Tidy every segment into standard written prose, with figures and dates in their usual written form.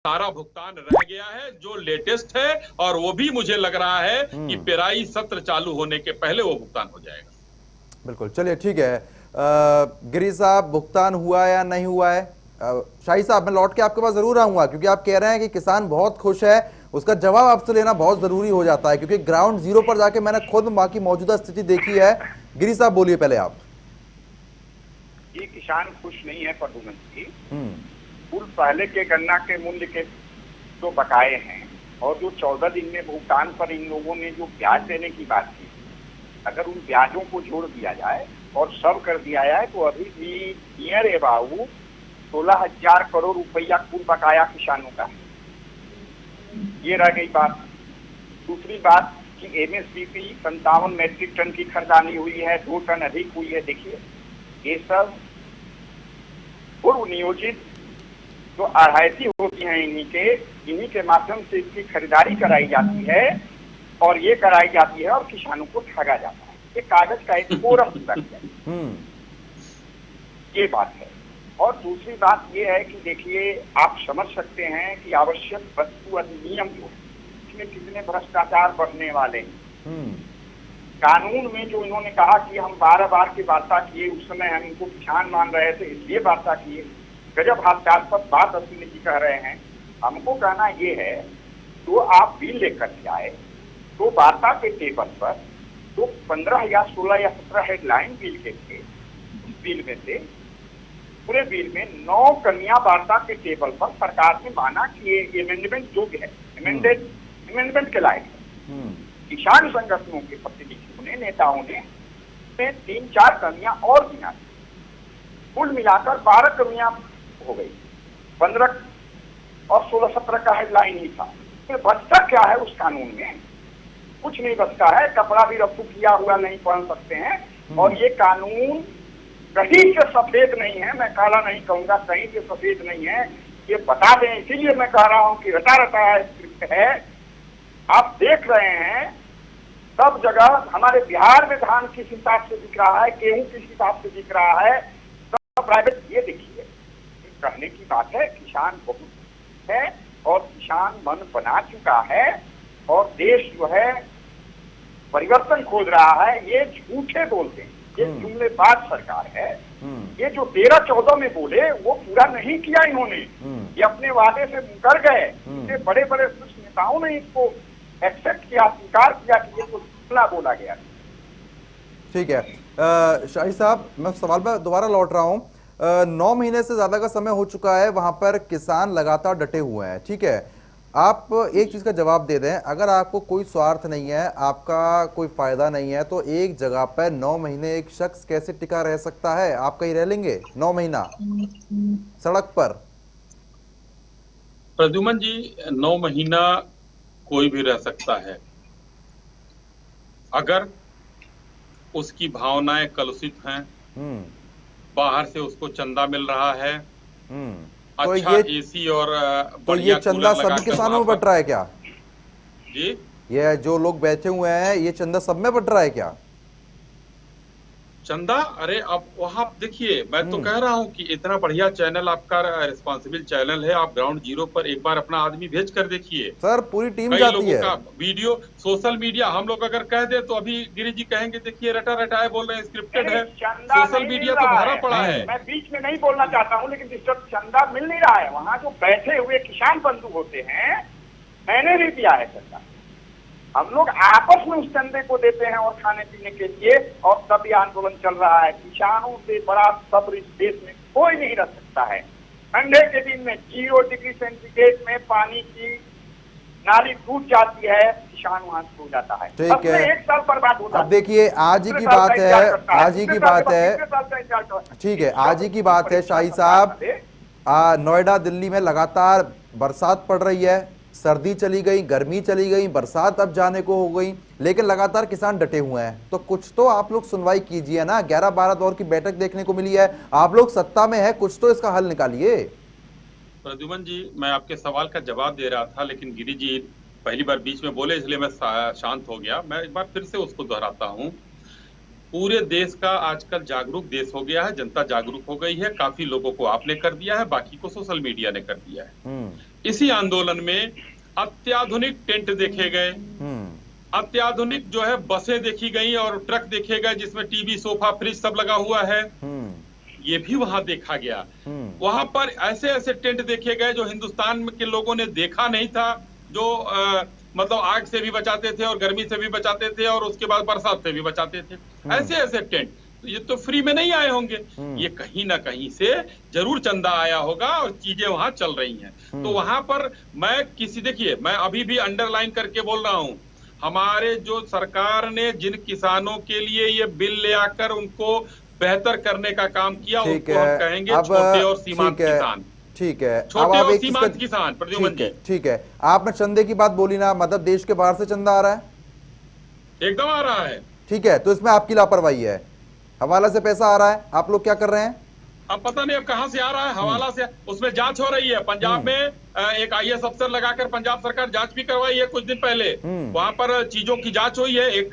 सारा भुगतान रह गया है जो लेटेस्ट है, और वो भी मुझे लग रहा है कि पेराई सत्र चालू होने के पहले वो भुगतान हो जाएगा। बिल्कुल, चलिए ठीक है। गिरी साहब, भुगतान हुआ या नहीं हुआ है? शाही साहब, मैं लौट के आपके पास जरूर आऊंगा, क्योंकि आप कह रहे हैं कि किसान बहुत खुश है। उसका जवाब आपसे लेना बहुत जरूरी हो जाता है, क्योंकि ग्राउंड जीरो पर जाके मैंने खुद वहां की मौजूदा स्थिति देखी है। गिरी साहब बोलिए पहले आप। ये किसान खुश नहीं है प्रदुमन जी। कुल पहले के गन्ना के मूल्य के जो बकाए हैं और जो 14 दिन में भुगतान पर इन लोगों ने जो ब्याज देने की बात की, अगर उन ब्याजों को जोड़ दिया जाए और सब कर दिया जाए तो अभी भी नियर अबाउट 16,000 करोड़ रुपया कुल बकाया किसानों का है। ये रह गई बात। दूसरी बात कि एमएसपी 57 मेट्रिक टन की खरीदारी हुई है, 2 टन अधिक हुई है। देखिए, ये सब पूर्व नियोजित जो आढ़ाई होती हैं इन्हीं के माध्यम से इसकी खरीदारी कराई जाती है और ये कराई जाती है और किसानों को ठगा जाता है। ये कागज का एक कोरस है। ये बात है। और दूसरी बात ये है कि देखिए, आप समझ सकते हैं कि आवश्यक वस्तु अधिनियम जो इसमें कितने भ्रष्टाचार बढ़ने वाले हैं। कानून में जो इन्होंने कहा कि हम 12 बार की वार्ता किए, उस समय हम इनको किसान मान रहे थे इसलिए वार्ता किए। गजब हास्यास्पद बात अश्विनी जी कह रहे हैं। हमको कहना ये है, तो आप बिल लेकर के आए तो वार्ता के टेबल पर तो 15 या 16 या 17 हेडलाइन बिल के थे। उस बिल में से पूरे बिल में 9 कमियां वार्ता के टेबल पर सरकार ने माना कि ये अमेंडमेंट योग्य है, अमेंडमेंट के लायक है। किसान संगठनों के प्रतिनिधियों ने, नेताओं ने 3-4 कमियां और गिना। कुल मिलाकर 12 कमियां हो गई। 15 और 16-17 का हेडलाइन ही था। तो बचता क्या है उस कानून में? कुछ नहीं बचता है। कपड़ा भी रफ्तू किया हुआ नहीं पहन सकते हैं। और ये कानून कहीं से सफेद नहीं है, मैं काला नहीं कहूंगा, कहीं से सफेद नहीं है। ये बता दें, इसीलिए मैं कह रहा हूं कि रटा रटा है। आप देख रहे हैं सब जगह हमारे बिहार में धान किस हिसाब से बिक रहा है, गेहूं किस हिसाब से बिक रहा है, सब प्राइवेट। ये देखिए, कहने की बात है, किसान बहुत है और किसान मन बना चुका है और देश जो है परिवर्तन खोज रहा है। ये झूठे बोलते हैं, ये जुमलेबाज सरकार है। ये जो 13-14 में बोले वो पूरा नहीं किया इन्होंने। ये अपने वादे से मुकर गए। इतने बड़े बड़े कुछ नेताओं ने इसको एक्सेप्ट किया, स्वीकार किया कि ये तो जुमला बोला गया। ठीक है। शाही साहब, मैं सवाल पर दोबारा लौट रहा हूँ। 9 महीने से ज्यादा का समय हो चुका है, वहां पर किसान लगातार डटे हुए हैं। ठीक है, आप एक चीज का जवाब दे दें, अगर आपको कोई स्वार्थ नहीं है, आपका कोई फायदा नहीं है, तो एक जगह पर 9 महीने एक शख्स कैसे टिका रह सकता है? आप कहीं रह लेंगे 9 महीना सड़क पर? प्रद्युमन जी, 9 महीना कोई भी रह सकता है अगर उसकी भावनाएं कलुषित हैं, बाहर से उसको चंदा मिल रहा है, तो अच्छा एसी और तो ये चंदा सभी किसानों में बट रहा है क्या जी? ये जो लोग बैठे हुए हैं, ये चंदा सब में बट रहा है क्या चंदा? अरे अब वहां देखिए, मैं तो कह रहा हूं कि इतना बढ़िया चैनल आपका, रिस्पॉन्सिबल चैनल है। आप ग्राउंड जीरो पर एक बार अपना आदमी भेज कर देखिए। सर, पूरी टीम कई जाती लोगों है। का वीडियो सोशल मीडिया, हम लोग अगर कह दे तो अभी गिरी जी कहेंगे देखिए रटा रटाए बोल रहे हैं, स्क्रिप्टेड है। सोशल मीडिया तो भरा पड़ा है। मैं बीच में नहीं बोलना चाहता हूँ, लेकिन चंदा मिल नहीं रहा है। वहाँ जो बैठे हुए किसान बंधु होते हैं, मैंने भी दिया है चंदा। हम लोग आपस में उस चंदे को देते हैं और खाने पीने के लिए, और तब ये आंदोलन चल रहा है। किसानों से बड़ा सब्र इस देश में कोई नहीं रख सकता है। ठंडे के दिन में 0 डिग्री सेंटीग्रेड में पानी की नाली टूट जाती है, किसान वहां से हो जाता है। ठीक है, 1 साल बर्बाद होता है। अब देखिए, आज ही की बात है, आज ही की बात है। ठीक है, आज ही की बात है शाही साहब। नोएडा, दिल्ली में लगातार बरसात पड़ रही है। सर्दी चली गई, गर्मी चली गई, बरसात अब जाने को हो गई, लेकिन लगातार किसान डटे हुए हैं। तो कुछ तो आप लोग सुनवाई कीजिए ना। 11-12 दौर की बैठक देखने को मिली है, आप लोग सत्ता में है, कुछ तो इसका हल निकालिए। प्रद्युमन जी, मैं आपके सवाल का जवाब दे रहा था, लेकिन गिरी जी पहली बार बीच में बोले, इसलिए मैं शांत हो गया। मैं एक बार फिर से उसको दोहराता हूं। पूरे देश का आजकल जागरूक देश हो गया है, जनता जागरूक हो गई है। काफी लोगों को आपने कर दिया है, बाकी को सोशल मीडिया ने कर दिया है। इसी आंदोलन में अत्याधुनिक टेंट देखे गए, अत्याधुनिक जो है बसें देखी गई और ट्रक देखे गए जिसमें टीवी, सोफा, फ्रिज सब लगा हुआ है, ये भी वहां देखा गया। वहां पर ऐसे ऐसे टेंट देखे गए जो हिंदुस्तान के लोगों ने देखा नहीं था, जो मतलब आग से भी बचाते थे और गर्मी से भी बचाते थे और उसके बाद बरसात से भी बचाते थे। ऐसे ऐसे टेंट, तो ये तो फ्री में नहीं आए होंगे, ये कहीं ना कहीं से जरूर चंदा आया होगा और चीजें वहां चल रही हैं। तो वहां पर मैं देखिए, मैं अभी भी अंडरलाइन करके बोल रहा हूं, हमारे जो सरकार ने जिन किसानों के लिए ये बिल ले आकर उनको बेहतर करने का काम किया, उनको हम कहेंगे छोटे और सीमांत किसान। ठीक है, छोटे और सीमांत किसान। प्रद्युमन जी, ठीक है, आपने चंदे की बात बोली ना, मतलब देश के बाहर से चंदा आ रहा है? एकदम आ रहा है। ठीक है, तो इसमें आपकी लापरवाही है। हवाला से पैसा आ रहा है, आप लोग क्या कर रहे हैं? अब पता नहीं अब कहां से आ रहा है, हवाला से। उसमें जांच हो रही है पंजाब में, एक IAS अफसर लगाकर पंजाब सरकार जांच भी करवाई है कुछ दिन पहले। वहां पर चीजों की जांच हुई है, एक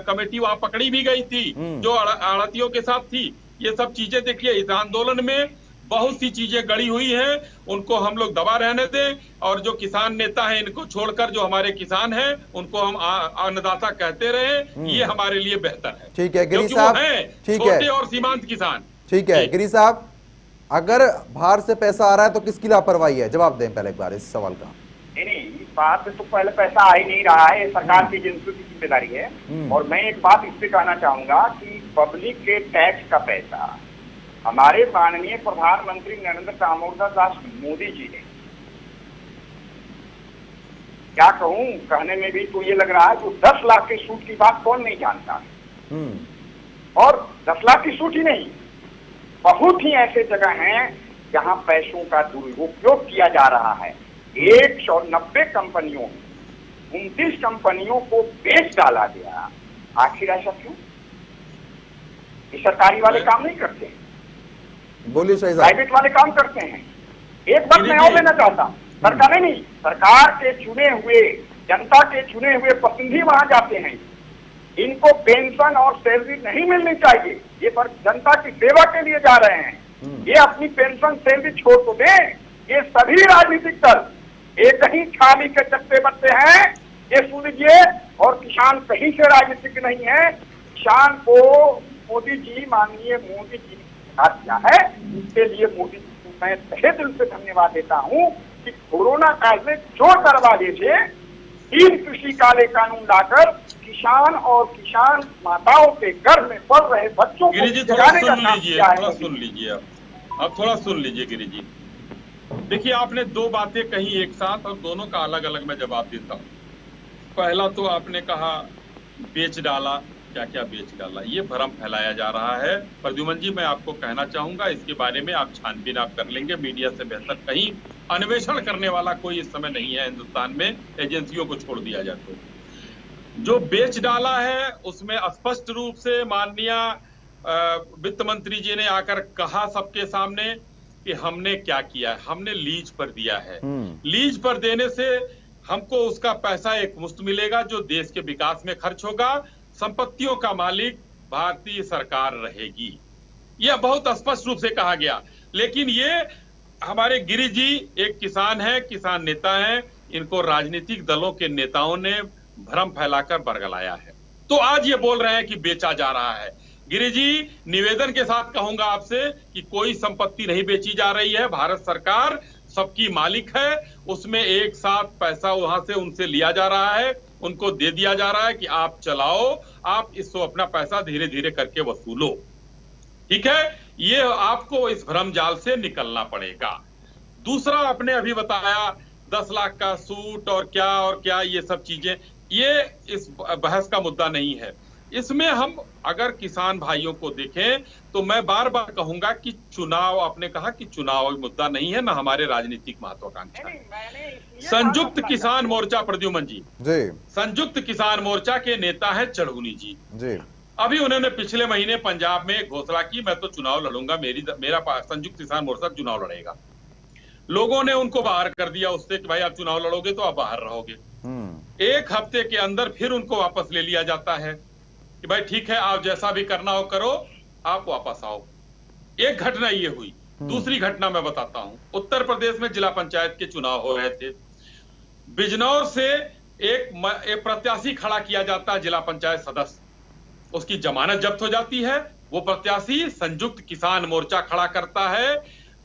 कमेटी वहां पकड़ी भी गई थी जो आड़तियों के साथ थी। ये सब चीजें देखिए, इस आंदोलन में बहुत सी चीजें गड़ी हुई हैं, उनको हम लोग दबा रहने दें। और जो किसान नेता हैं इनको छोड़कर जो हमारे किसान हैं उनको हम अन्नदाता कहते रहे, ये हमारे लिए बेहतर है। ठीक है गिरी साहब, ठीक है, छोटे और सीमांत किसान। ठीक है गिरी साहब, अगर बाहर से पैसा आ रहा है तो किसकी लापरवाही है? जवाब दें पहले एक बार इस सवाल का। नहीं, बाहर से तो पहले पैसा आ ही नहीं रहा है, सरकार की एजेंसियों की जिम्मेदारी है। और मैं एक बात इस पे कहना चाहूंगा कि पब्लिक के टैक्स का पैसा हमारे माननीय प्रधानमंत्री नरेंद्र दामोदर दास मोदी जी ने, क्या कहूं, कहने में भी तो ये लग रहा है, जो 10 लाख की सूट की बात कौन नहीं जानता। और 10 लाख की सूट ही नहीं, बहुत ही ऐसे जगह हैं जहां पैसों का दुरुपयोग किया जा रहा है। 190 कंपनियों में 29 कंपनियों को बेच डाला गया। आखिर ऐसा क्यों? ये सरकारी वाले काम नहीं करते हैं, बोलिए शाही साहब। प्राइवेट वाले काम करते हैं। एक बात मैं और लेना चाहता हूँ, सरकार नहीं, सरकार के चुने हुए, जनता के चुने हुए प्रतिनिधि वहां जाते हैं। इनको पेंशन और सैलरी नहीं मिलनी चाहिए, ये पर जनता की सेवा के लिए जा रहे हैं। ये अपनी पेंशन सैलरी छोड़ तो दें। ये सभी राजनीतिक दल एक ही थाली के चट्टे बट्टे हैं, ये सुन लीजिए। और किसान कहीं से राजनीतिक नहीं है। किसान को मोदी जी, माननीय मोदी जी किया है, इसके लिए मोदी जी को मैं तहे दिल से धन्यवाद देता हूं कि कोरोना काल में जो दरवाजे से 3 कृषि काले कानून लाकर किसान और किसान माताओं के गर्भ में पढ़ रहे बच्चों को जगाने का काम किया है। थोड़ा सुन लीजिए, अब थोड़ा सुन लीजिए गिरी जी। देखिए, आपने 2 बातें कही एक साथ और दोनों का अलग अलग मैं जवाब देता हूँ। पहला तो आपने कहा बेच डाला, क्या क्या बेच डाला, ये भ्रम फैलाया जा रहा है। प्रद्युमन जी, मैं आपको कहना चाहूंगा, इसके बारे में आप छानबीन आप कर लेंगे, मीडिया से बेहतर कहीं अन्वेषण करने वाला कोई इस समय नहीं है हिंदुस्तान में, एजेंसियों को छोड़ दिया जाए तो। जो बेच डाला है उसमें स्पष्ट रूप से माननीय वित्त मंत्री जी ने आकर कहा सबके सामने कि हमने क्या किया है, हमने लीज पर दिया है। लीज पर देने से हमको उसका पैसा एक मुश्त मिलेगा जो देश के विकास में खर्च होगा। संपत्तियों का मालिक भारतीय सरकार रहेगी, यह बहुत स्पष्ट रूप से कहा गया। लेकिन ये हमारे गिरी जी एक किसान है, किसान नेता हैं, इनको राजनीतिक दलों के नेताओं ने भ्रम फैलाकर बरगलाया है, तो आज ये बोल रहे हैं कि बेचा जा रहा है। गिरी जी, निवेदन के साथ कहूंगा आपसे कि कोई संपत्ति नहीं बेची जा रही है। भारत सरकार सबकी मालिक है, उसमें एक साथ पैसा वहां से उनसे लिया जा रहा है, उनको दे दिया जा रहा है कि आप चलाओ, आप इसको अपना पैसा धीरे धीरे करके वसूलो। ठीक है, ये आपको इस भ्रम जाल से निकलना पड़ेगा। दूसरा, आपने अभी बताया 10 लाख का सूट और क्या ये सब चीजें, ये इस बहस का मुद्दा नहीं है। इसमें हम अगर किसान भाइयों को देखें तो मैं बार बार कहूंगा कि चुनाव, आपने कहा कि चुनाव मुद्दा नहीं है, ना हमारे राजनीतिक महत्वाकांक्षा है। संयुक्त किसान मोर्चा, प्रद्युमन जी, संयुक्त किसान मोर्चा के नेता है चढ़ूनी जी। अभी उन्होंने पिछले महीने पंजाब में घोषणा की, मैं तो चुनाव लड़ूंगा, मेरा संयुक्त किसान मोर्चा चुनाव लड़ेगा। लोगों ने उनको बाहर कर दिया उससे कि भाई आप चुनाव लड़ोगे तो आप बाहर रहोगे। 1 हफ्ते के अंदर फिर उनको वापस ले लिया जाता है कि भाई ठीक है, आप जैसा भी करना हो करो, आप वापस आओ। एक घटना ये हुई। दूसरी घटना मैं बताता हूं। उत्तर प्रदेश में जिला पंचायत के चुनाव हो रहे थे। बिजनौर से एक प्रत्याशी खड़ा किया जाता है, जिला पंचायत सदस्य, उसकी जमानत जब्त हो जाती है। वो प्रत्याशी संयुक्त किसान मोर्चा खड़ा करता है।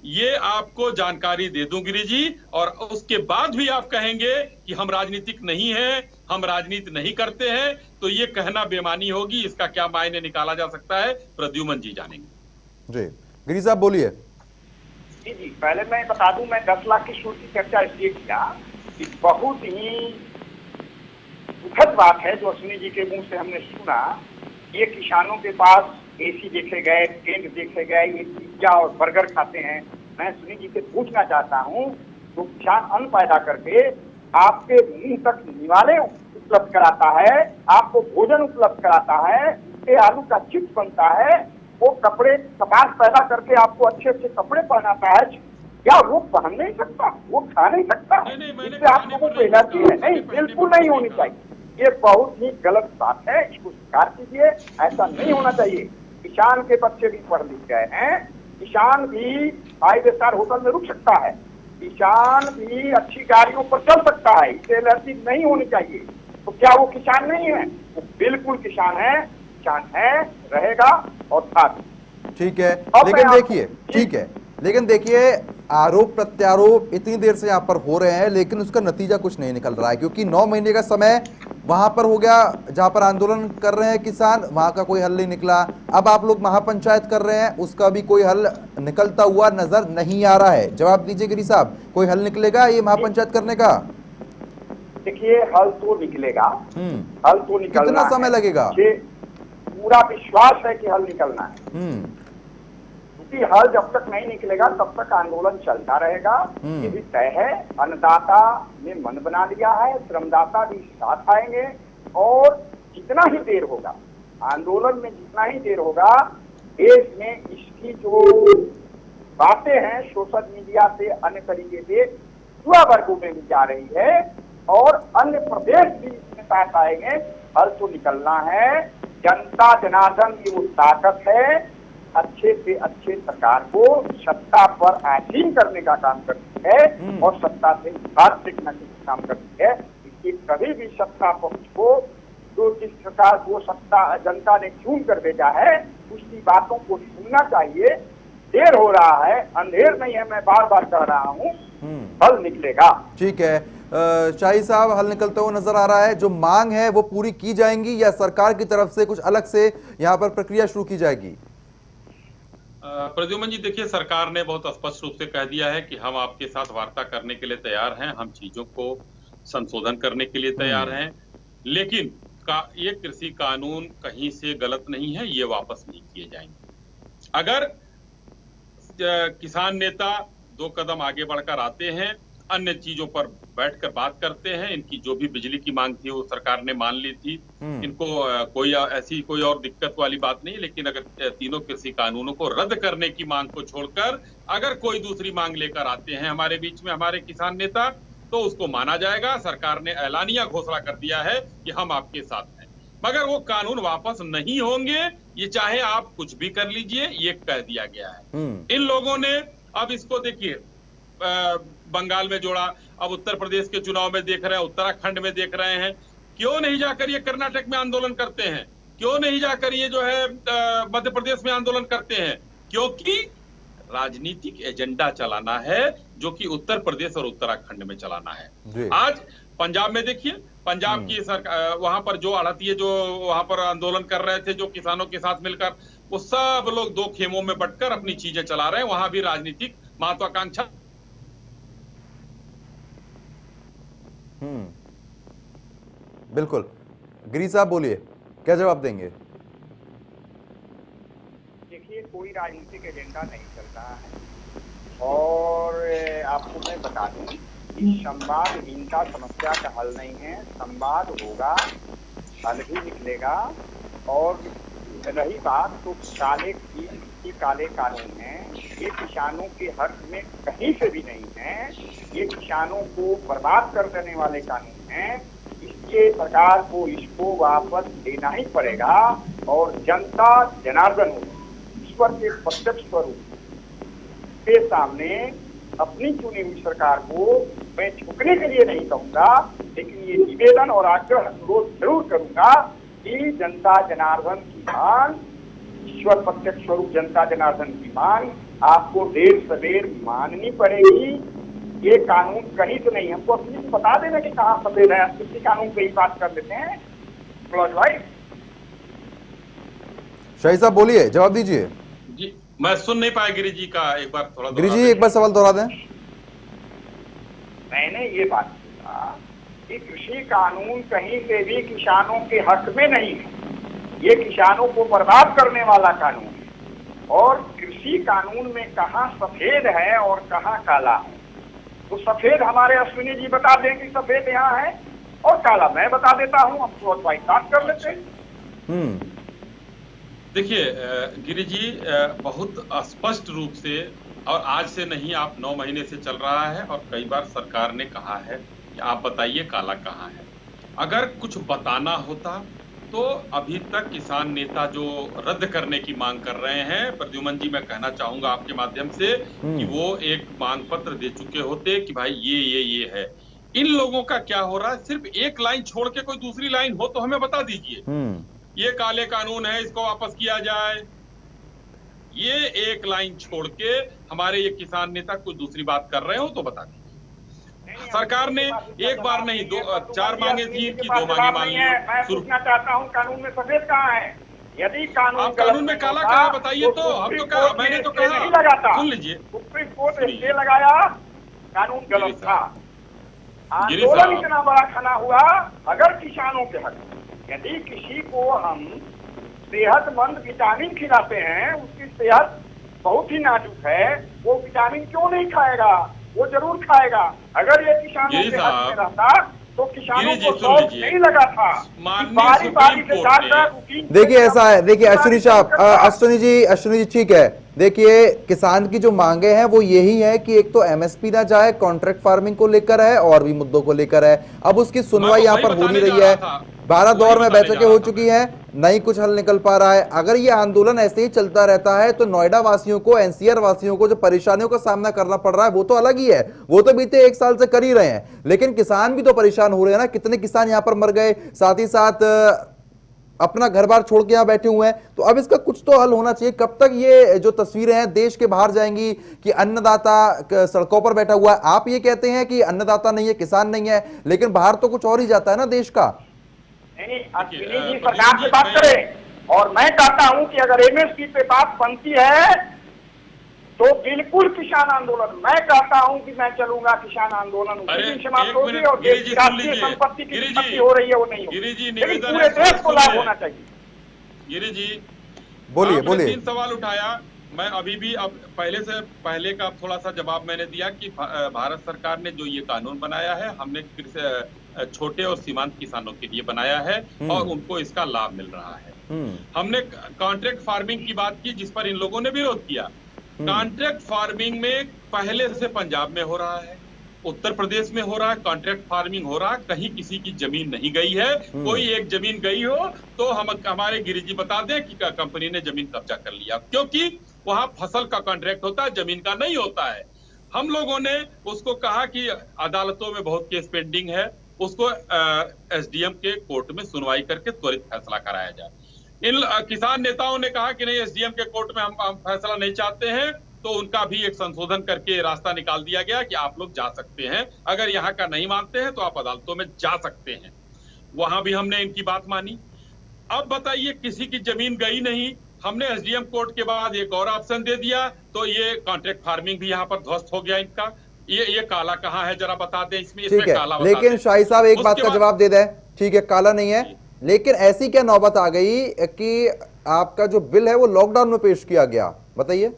ये आपको जानकारी दे दूं गिरी जी, और उसके बाद भी आप कहेंगे कि हम राजनीतिक नहीं हैं, हम राजनीति नहीं करते हैं, तो ये कहना बेमानी होगी। इसका क्या मायने निकाला जा सकता है, प्रद्युमन जी जानेंगे। जी गिरी साहब बोलिए। जी, पहले मैं बता दूं, मैं 10 लाख की छूट की चर्चा इसलिए किया कि बहुत ही दुखद बात है जो अश्विनी जी के मुंह से हमने सुना। ये किसानों के पास एसी देखे गए, टेंट देखे गए, ये पिज्जा और बर्गर खाते हैं। मैं अश्विनी जी से पूछना चाहता हूँ, तो किसान अन्न पैदा करके आपके मुंह तक निवाले उपलब्ध कराता है, आपको भोजन उपलब्ध कराता है, ये आलू का चिप्स बनता है, वो कपड़े कपास पैदा करके आपको अच्छे अच्छे कपड़े पहनाता है, क्या वो पहन नहीं सकता, वो खा नहीं सकता? इससे आप लोगों को एलर्जी है? नहीं, बिल्कुल नहीं होनी चाहिए। ये बहुत ही गलत बात है, इसको स्वीकार कीजिए। ऐसा नहीं होना चाहिए। किसान के बच्चे भी पढ़ लिख गए हैं, किसान भी 5 स्टार होटल में रुक सकता है, किसान भी अच्छी गाड़ियों पर चल सकता है, इसे एलर्जी नहीं होनी चाहिए। तो क्या वो किसान नहीं है? वो बिल्कुल किसान है, किसान है, रहेगा और था। ठीक है, लेकिन देखिए, ठीक है, लेकिन देखिए आरोप प्रत्यारोप इतनी देर से यहाँ पर हो रहे हैं, लेकिन उसका नतीजा कुछ नहीं निकल रहा है, क्योंकि 9 महीने का समय वहां पर हो गया जहां पर आंदोलन कर रहे हैं किसान, वहां का कोई हल नहीं निकला। अब आप लोग महापंचायत कर रहे हैं, उसका भी कोई हल निकलता हुआ नजर नहीं आ रहा है। जवाब दीजिए गिरी साहब, कोई हल निकलेगा ये महापंचायत करने का? देखिए, हल तो निकलेगा, हल तो निकलना। कितना समय लगेगा? पूरा विश्वास है कि हल निकलना है, क्योंकि हल जब तक नहीं निकलेगा तब तक आंदोलन चलता रहेगा। ये भी तय है, अन्नदाता ने मन बना लिया है, श्रमदाता भी साथ आएंगे, और जितना ही देर होगा आंदोलन में, जितना ही देर होगा, देश में इसकी जो बातें हैं सोशल मीडिया से अन्य तरीके से युवा वर्गों में भी जा रही है, और अन्य प्रदेश भी इसमें साथ आएंगे। हल तो निकलना है। जनता जनार्दन की वो ताकत है, अच्छे से अच्छे सरकार को सत्ता पर आसीन करने का काम करती है, और सत्ता से बाहर फेंकने का काम करती है। इसकी कभी भी सत्ता पक्ष को, जो जिस प्रकार को सत्ता जनता ने चुन कर भेजा है, उसकी बातों को सुनना चाहिए। देर हो रहा है, अंधेर नहीं है, मैं बार बार कह रहा हूँ, हल निकलेगा। ठीक है, शाही साहब, हल निकलता हुआ नजर आ रहा है। जो मांग है वो पूरी की जाएंगी, या सरकार की तरफ से कुछ अलग से यहाँ पर प्रक्रिया शुरू की जाएगी? प्रद्युमन जी, देखिए, सरकार ने बहुत स्पष्ट रूप से कह दिया है कि हम आपके साथ वार्ता करने के लिए तैयार हैं, हम चीजों को संशोधन करने के लिए तैयार हैं, लेकिन ये कृषि कानून कहीं से गलत नहीं है, ये वापस नहीं किए जाएंगे। अगर किसान नेता 2 कदम आगे बढ़कर आते हैं, अन्य चीजों पर बैठकर बात करते हैं, इनकी जो भी बिजली की मांग थी वो सरकार ने मान ली थी, इनको कोई ऐसी कोई और दिक्कत वाली बात नहीं, लेकिन अगर तीनों कृषि कानूनों को रद्द करने की मांग को छोड़कर अगर कोई दूसरी मांग लेकर आते हैं हमारे बीच में हमारे किसान नेता, तो उसको माना जाएगा। सरकार ने ऐलानिया घोषणा कर दिया है कि हम आपके साथ हैं, मगर वो कानून वापस नहीं होंगे, ये चाहे आप कुछ भी कर लीजिए, ये कह दिया गया है। इन लोगों ने अब इसको देखिए बंगाल में जोड़ा, अब उत्तर प्रदेश के चुनाव में देख रहे हैं, उत्तराखंड में देख रहे हैं, क्यों नहीं जाकर ये कर्नाटक में आंदोलन करते हैं, क्यों नहीं जाकर ये जो है मध्य प्रदेश में आंदोलन करते हैं? क्योंकि राजनीतिक एजेंडा चलाना है, जो कि उत्तर प्रदेश और उत्तराखंड में चलाना है। आज पंजाब में देखिए, पंजाब की सरकार, वहां पर जो आड़तिये जो वहां पर आंदोलन कर रहे थे, जो किसानों के साथ मिलकर, वो सब लोग 2 खेमों में बंटकर अपनी चीजें चला रहे हैं। वहां भी राजनीतिक महत्वाकांक्षा। बिल्कुल, गिरी साहब बोलिए, क्या जवाब देंगे? देखिए, कोई राजनीतिक एजेंडा नहीं चल रहा है, और आपको मैं बता दूं कि संवादहीनता समस्या का हल नहीं है। संवाद होगा, हल भी निकलेगा। और रही बात, तो काले कानून हैं, ये किसानों के हक में कहीं से भी नहीं है, ये किसानों को बर्बाद कर देने वाले कानून हैं। इसके सरकार को इसको वापस लेना ही पड़ेगा, और जनता जनार्दन ईश्वर के प्रत्यक्ष स्वरूप के सामने अपनी चुनी हुई सरकार को मैं झुकने के लिए नहीं कहूंगा, लेकिन ये निवेदन और आग्रह अनुरोध जरूर करूंगा कि जनता जनार्दन की मांग, ईश्वर प्रत्यक्ष स्वरूप जनता जनार्दन की मांग आपको देर सवेर माननी पड़ेगी। ये कानून कहीं तो नहीं, हमको अपनी बता देना कि कहाँ सफेद है, किसी कानून पे ही बात कर लेते हैं। भाई शाही साहब बोलिए, जवाब दीजिए। जी मैं सुन नहीं पाया गिरी जी का, एक बार थोड़ा गिरी जी एक बार सवाल दोहरा दें। मैंने ये बात कहा कि कृषि कानून कहीं से भी किसानों के हक में नहीं है, ये किसानों को बर्बाद करने वाला कानून है। और कृषि कानून में कहाँ सफेद है और कहाँ काला है, तो सफेद हमारे अश्विनी जी बता दें कि सफेद यहाँ है, और काला मैं बता देता हूँ, हम तो बात कर लेते हैं। देखिए गिरी जी, बहुत स्पष्ट रूप से, और आज से नहीं, आप 9 महीने से चल रहा है, और कई बार सरकार ने कहा है कि आप बताइए काला कहाँ है। अगर कुछ बताना होता तो अभी तक किसान नेता जो रद्द करने की मांग कर रहे हैं, प्रद्युमन जी मैं कहना चाहूंगा आपके माध्यम से कि वो एक मांग पत्र दे चुके होते कि भाई ये है। इन लोगों का क्या हो रहा है, सिर्फ एक लाइन छोड़ के कोई दूसरी लाइन हो तो हमें बता दीजिए, ये काले कानून है, इसको वापस किया जाए। ये एक लाइन छोड़ के हमारे ये किसान नेता कुछ दूसरी बात कर रहे हो तो बता दीजिए। सरकार ने एक बार नहीं, 4 मांगे थी, इनकी 2 मांगे मान ली। मैं पूछना चाहता हूँ कानून में सफेद कहाँ है? यदि कानून में काला कहाँ बताइए तो हम तो कहा, मैंने तो कहा नहीं लगाता। सुन लीजिए, सुप्रीम कोर्ट स्टे लगाया, कानून गलत था, आंदोलन इतना बड़ा खड़ा हुआ। अगर किसानों के हक, यदि किसी को हम सेहतमंद विटामिन खिलाते हैं, उसकी सेहत बहुत ही नाजुक है, वो विटामिन क्यों नहीं खाएगा? वो जरूर खाएगा। अगर ये किसानों के हक में रहता तो किसानों को शौक नहीं लगा था। बारी बारी के साथ देखिए ऐसा है, देखिए अश्विनी साहब, अश्विनी जी ठीक है। देखिए किसान की जो मांगे हैं वो यही है कि एक तो एमएसपी ना जाए, कॉन्ट्रैक्ट फार्मिंग को लेकर है और भी मुद्दों को लेकर है। अब उसकी सुनवाई यहाँ पर हो नहीं रही है, 12 दौर में बैठकें हो चुकी हैं, नहीं कुछ हल निकल पा रहा है। अगर ये आंदोलन ऐसे ही चलता रहता है तो नोएडा वासियों को, एनसीआर वासियों को जो परेशानियों का सामना करना पड़ रहा है वो तो अलग ही है, वो तो बीते 1 साल से कर ही रहे हैं, लेकिन किसान भी तो परेशान हो रहे हैं ना। कितने किसान यहाँ पर मर गए, साथ ही साथ अपना घर बार छोड़ के यहाँ बैठे हुए हैं। तो अब इसका कुछ तो हल होना चाहिए। कब तक ये जो तस्वीरें हैं देश के बाहर जाएंगी कि अन्नदाता सड़कों पर बैठा हुआ है? आप ये कहते हैं कि अन्नदाता नहीं है, किसान नहीं है, लेकिन बाहर तो कुछ और ही जाता है ना देश का। नहीं, अश्विनी जी सरकार से बात करें, और मैं कहता हूं कि अगर एमएसपी पे बात बनती है तो बिल्कुल किसान आंदोलन, मैं कहता हूं कि मैं चलूंगा किसान आंदोलन, उसी दिन समाप्त होगी और देश की राष्ट्रीय संपत्ति की क्षति हो रही है वो नहीं होगी, लेकिन पूरे देश को लाभ होना चाहिए। गिरी जी बोलिए 3 सवाल उठाया, मैं अभी भी अब पहले का थोड़ा सा जवाब मैंने दिया कि भारत सरकार ने जो ये कानून बनाया है, हमने फिर से छोटे और सीमांत किसानों के लिए बनाया है और उनको इसका लाभ मिल रहा है। हमने कॉन्ट्रैक्ट फार्मिंग की बात की जिस पर इन लोगों ने विरोध किया। कॉन्ट्रैक्ट फार्मिंग में पहले से पंजाब में हो रहा है, उत्तर प्रदेश में हो रहा है, कॉन्ट्रैक्ट फार्मिंग हो रहा है, कहीं किसी की जमीन नहीं गई है। कोई एक जमीन गई हो तो हमारे गिरिजी बता दें कि कंपनी ने जमीन कब्जा कर लिया, क्योंकि वहां फसल का कॉन्ट्रैक्ट होता है, जमीन का नहीं होता है। हम लोगों ने उसको कहा कि अदालतों में बहुत केस पेंडिंग है, उसको एसडीएम के कोर्ट में सुनवाई करके त्वरित फैसला कराया जाए। इन किसान नेताओं ने कहा कि नहीं, एसडीएम के कोर्ट में हम फैसला नहीं चाहते हैं, तो उनका भी एक संशोधन करके रास्ता निकाल दिया गया कि आप लोग जा सकते हैं, अगर यहाँ का नहीं मानते हैं तो आप अदालतों में जा सकते हैं। वहां भी हमने इनकी बात मानी। अब बताइए, किसी की जमीन गई नहीं, हमने एसडीएम कोर्ट के बाद एक और ऑप्शन दे दिया, तो ये कॉन्ट्रैक्ट फार्मिंग भी यहाँ पर ध्वस्त हो गया इनका। ये काला कहाँ है जरा बता दें इसमें काला। लेकिन शाही साहब एक बात का जवाब दे दें, ठीक है काला नहीं है, लेकिन ऐसी क्या नौबत आ गई कि आपका जो बिल है वो लॉकडाउन में पेश किया गया, बताइए।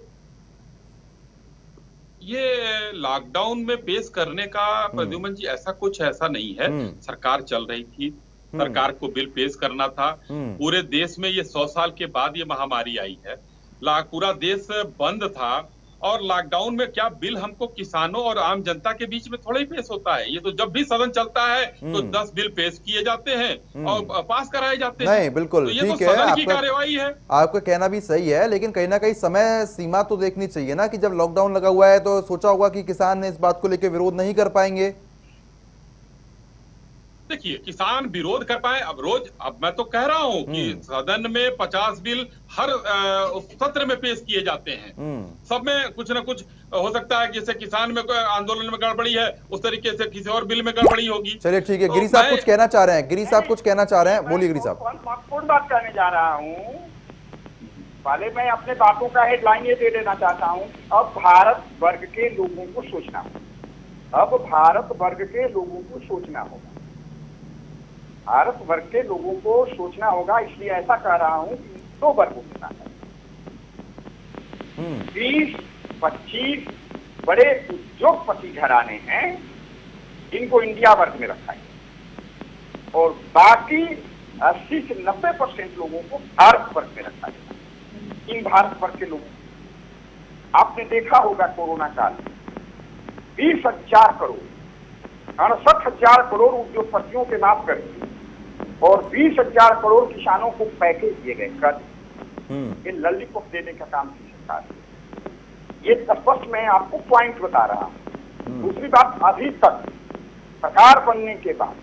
ये लॉकडाउन में पेश करने का प्रद्युमन जी ऐसा नहीं है। सरकार चल रही थी, सरकार को बिल पेश करना था। पूरे देश में ये 100 साल के बाद ये महामारी आई है, पूरा देश बंद था और लॉकडाउन में क्या बिल हमको किसानों और आम जनता के बीच में थोड़ा ही पेश होता है? ये तो जब भी सदन चलता है तो 10 बिल पेश किए जाते हैं और पास कराए जाते हैं। नहीं बिल्कुल तो ये ठीक तो है, सदन की आपका कार्यवाही है। आपका कहना भी सही है, लेकिन कहीं ना कहीं समय सीमा तो देखनी चाहिए ना, कि जब लॉकडाउन लगा हुआ है तो सोचा होगा कि किसान इस बात को लेकर विरोध नहीं कर पाएंगे। देखिए, किसान विरोध कर पाए अब मैं तो कह रहा हूं कि सदन में 50 बिल हर सत्र में पेश किए जाते हैं। सब में कुछ ना कुछ हो सकता है, जैसे किसान में आंदोलन में गड़बड़ी है उस तरीके से किसी और बिल में गड़बड़ी होगी। चलिए ठीक है, तो गिरी साहब कुछ कहना चाह रहे हैं, गिरी साहब कुछ कहना चाह रहे हैं, बोलिए गिरी साहब। महत्वपूर्ण बात कहने जा रहा हूँ। पहले मैं अपने बातों का हेडलाइन ये दे देना चाहता हूँ, अब भारत वर्ग के लोगों को सोचना होगा। अब भारत वर्ग के लोगों को सोचना होगा, भारत वर्ग के लोगों को सोचना होगा। इसलिए ऐसा कह रहा हूं कि 2 वर्गों के साथ 20-25 बड़े उद्योगपति घराने हैं, इनको इंडिया वर्ग में रखा है और बाकी 80 से 90% लोगों को भारत वर्ग में रखा है। इन भारत वर्ग के लोगों, आपने देखा होगा कोरोना काल 20,000 करोड़ 68,000 करोड़ उद्योगपतियों के माफ करके और 20,000 करोड़ किसानों को पैकेज दिए गए कर्ज। ये लॉलीपॉप देने का काम की सरकार है। ये स्पष्ट मैं आपको पॉइंट बता रहा हूं। दूसरी बात, अभी तक सरकार बनने के बाद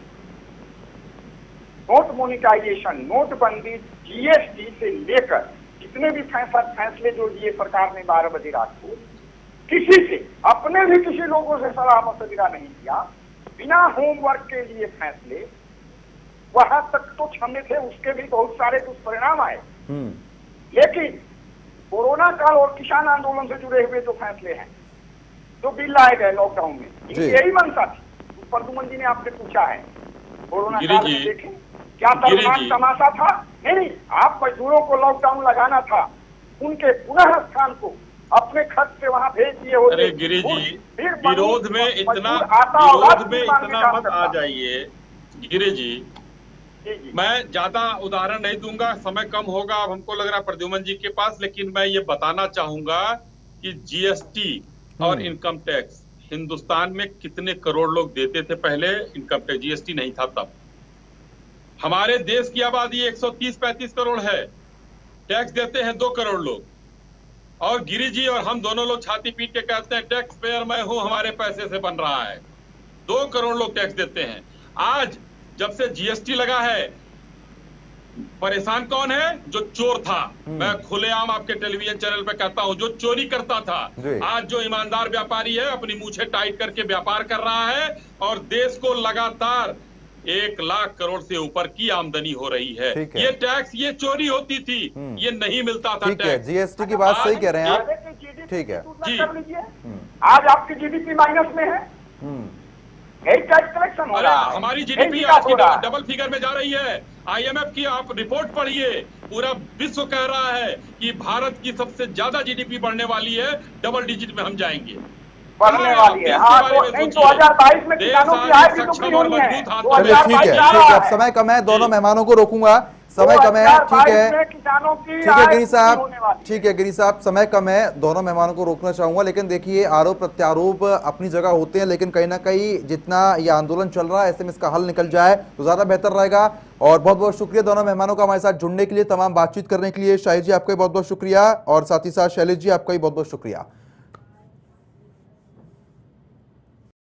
नोट मोनिटाइजेशन, नोटबंदी, जीएसटी से लेकर जितने भी फैसले जो लिए सरकार ने 12 बजे रात को, किसी से अपने भी किसी लोगों से सलाह मशविरा नहीं किया, बिना होमवर्क के लिए फैसले, वहां तक तो क्षम्य थे, उसके भी बहुत सारे दुष्परिणाम आए। लेकिन कोरोना काल और किसान आंदोलन से जुड़े हुए जो फैसले हैं, जो बिल लाए गए लॉकडाउन में, इनकी यही मंशा थी। प्रद्युमन जी ने आपसे पूछा है, कोरोना काल में देखें क्या तमाशा था। नहीं, आप मजदूरों को लॉकडाउन लगाना था, उनके पुनः स्थान को अपने खर्च से वहां भेज दिए होते। अरे गिरी जी, विरोध में इतना मत आ जाइए गिरी जी। मैं ज्यादा उदाहरण नहीं दूंगा, समय कम होगा अब हमको लग रहा है प्रद्युमन जी के पास, लेकिन मैं ये बताना चाहूंगा कि जीएसटी और इनकम टैक्स हिंदुस्तान में कितने करोड़ लोग देते थे पहले। इनकम टैक्स जीएसटी नहीं था तब। हमारे देश की आबादी 130-135 करोड़ है, टैक्स देते हैं 2 करोड़ लोग। और गिरी जी और हम दोनों लोग छाती पीट के कहते हैं टैक्स पेयर मैं हूं, हमारे पैसे से बन रहा है। 2 करोड़ लोग टैक्स देते हैं। आज जब से जीएसटी लगा है, परेशान कौन है? जो चोर था। मैं खुलेआम आपके टेलीविजन चैनल पे कहता हूं, जो चोरी करता था। आज जो ईमानदार व्यापारी है, अपनी मूछे टाइट करके व्यापार कर रहा है और देश को लगातार 1 लाख करोड़ से ऊपर की आमदनी हो रही है। ये टैक्स, ये चोरी होती थी, ये नहीं मिलता था टैक्स। जीएसटी की बात सही कह रहे हैं आप। ठीक है जी, आज आपकी जीडीपी माइनस में है, टैक्स कलेक्शन हो रहा है। हमारी जीडीपी आज की डबल फिगर में जा रही है। आईएमएफ की आप रिपोर्ट पढ़िए, पूरा विश्व कह रहा है कि भारत की सबसे ज्यादा जीडीपी बढ़ने वाली है, डबल डिजिट में हम जाएंगे, बढ़ने वाली है। हाँ, तो 2022 में किसानों की आय भी दुगनी होनी है। ठीक है, अब समय कम है, दोनों मेहमानों को रोकूंगा, समय कम है। ठीक है, ठीक है गिरी साहब, ठीक है गिरी साहब, समय कम है, दोनों मेहमानों को रोकना चाहूंगा। लेकिन देखिए, आरोप प्रत्यारोप अपनी जगह होते हैं, लेकिन कहीं ना कहीं जितना ये आंदोलन चल रहा है, ऐसे में इसका हल निकल जाए तो ज्यादा बेहतर रहेगा। और बहुत बहुत शुक्रिया दोनों मेहमानों का हमारे साथ जुड़ने के लिए, तमाम बातचीत करने के लिए। शाहिद जी आपका बहुत बहुत शुक्रिया, और साथ ही साथ शैलेश जी आपका भी बहुत बहुत शुक्रिया।